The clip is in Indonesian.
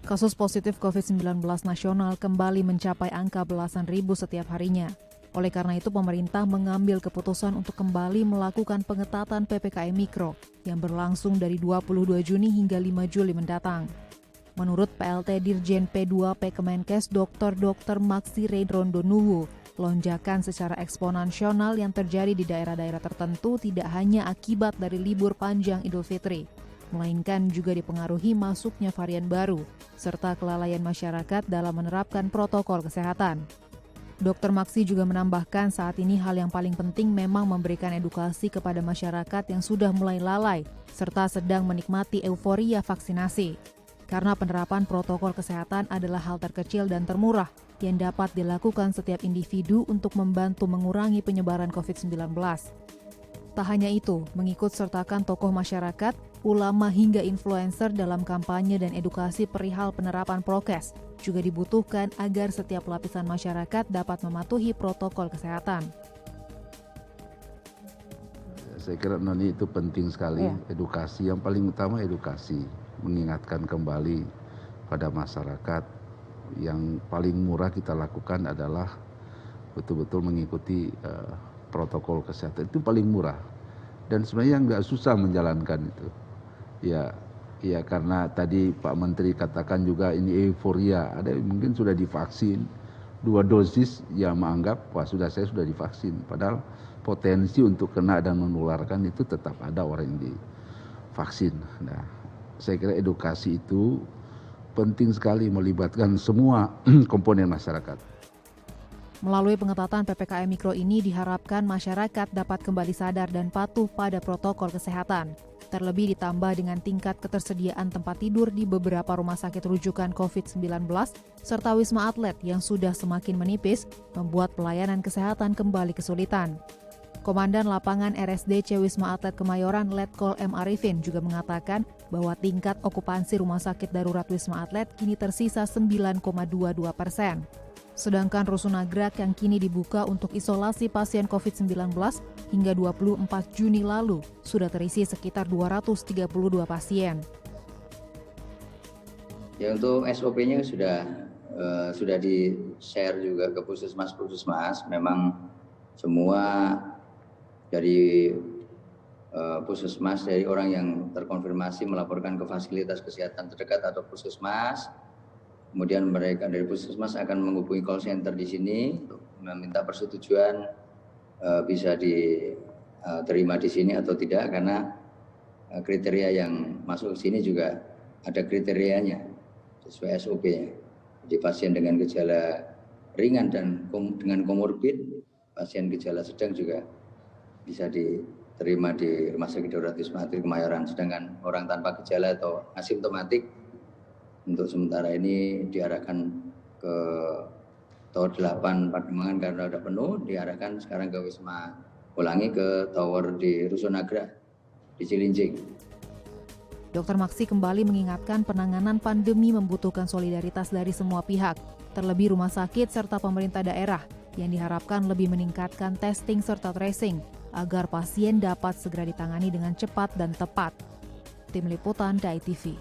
Kasus positif COVID-19 nasional kembali mencapai angka belasan ribu setiap harinya. Oleh karena itu, pemerintah mengambil keputusan untuk kembali melakukan pengetatan PPKM Mikro yang berlangsung dari 22 Juni hingga 5 Juli mendatang. Menurut PLT Dirjen P2P Kemenkes Dr. Maksi Redrondonuwu, lonjakan secara eksponensial yang terjadi di daerah-daerah tertentu tidak hanya akibat dari libur panjang Idul Fitri, melainkan juga dipengaruhi masuknya varian baru, serta kelalaian masyarakat dalam menerapkan protokol kesehatan. Dr. Maksi juga menambahkan saat ini hal yang paling penting memang memberikan edukasi kepada masyarakat yang sudah mulai lalai, serta sedang menikmati euforia vaksinasi. Karena penerapan protokol kesehatan adalah hal terkecil dan termurah yang dapat dilakukan setiap individu untuk membantu mengurangi penyebaran COVID-19. Tak hanya itu, mengikut sertakan tokoh masyarakat, ulama hingga influencer dalam kampanye dan edukasi perihal penerapan prokes juga dibutuhkan agar setiap lapisan masyarakat dapat mematuhi protokol kesehatan. Saya kira itu penting sekali, edukasi. Yang paling utama edukasi, mengingatkan kembali pada masyarakat. Yang paling murah kita lakukan adalah betul-betul mengikuti protokol kesehatan, itu paling murah. Dan sebenarnya nggak susah menjalankan itu. Ya karena tadi Pak Menteri katakan juga ini euforia. Ada yang mungkin sudah divaksin 2 dosis, ya menganggap wah saya sudah divaksin. Padahal potensi untuk kena dan menularkan itu tetap ada orang yang divaksin. Nah, saya kira edukasi itu penting sekali, melibatkan semua komponen masyarakat. Melalui pengetatan PPKM Mikro ini diharapkan masyarakat dapat kembali sadar dan patuh pada protokol kesehatan. Terlebih ditambah dengan tingkat ketersediaan tempat tidur di beberapa rumah sakit rujukan COVID-19 serta wisma atlet yang sudah semakin menipis membuat pelayanan kesehatan kembali kesulitan. Komandan Lapangan RSDC Wisma Atlet Kemayoran Letkol M. Arifin juga mengatakan bahwa tingkat okupansi rumah sakit darurat Wisma Atlet kini tersisa 9,22%. Sedangkan Rusun Nagrak yang kini dibuka untuk isolasi pasien COVID-19 hingga 24 Juni lalu sudah terisi sekitar 232 pasien. Ya, untuk SOP-nya sudah di-share juga ke puskesmas. Memang semua dari puskesmas, dari orang yang terkonfirmasi melaporkan ke fasilitas kesehatan terdekat atau puskesmas. Kemudian mereka dari puskesmas akan menghubungi call center di sini untuk meminta persetujuan bisa diterima di sini atau tidak, karena kriteria yang masuk ke sini juga ada kriterianya sesuai SOP-nya. Jadi pasien dengan gejala ringan dan dengan komorbid, pasien gejala sedang juga bisa diterima di Rumah Sakit Darurat Wisma Atlet Kemayoran. Sedangkan orang tanpa gejala atau asimptomatik untuk sementara ini diarahkan ke Tower 8 Pademangan karena sudah penuh, diarahkan sekarang ke Wisma Ulangi ke Tower di Rusun Nagrak di Cilincing. Dr. Maksi kembali mengingatkan penanganan pandemi membutuhkan solidaritas dari semua pihak, terlebih rumah sakit serta pemerintah daerah yang diharapkan lebih meningkatkan testing serta tracing agar pasien dapat segera ditangani dengan cepat dan tepat. Tim Liputan DAI TV.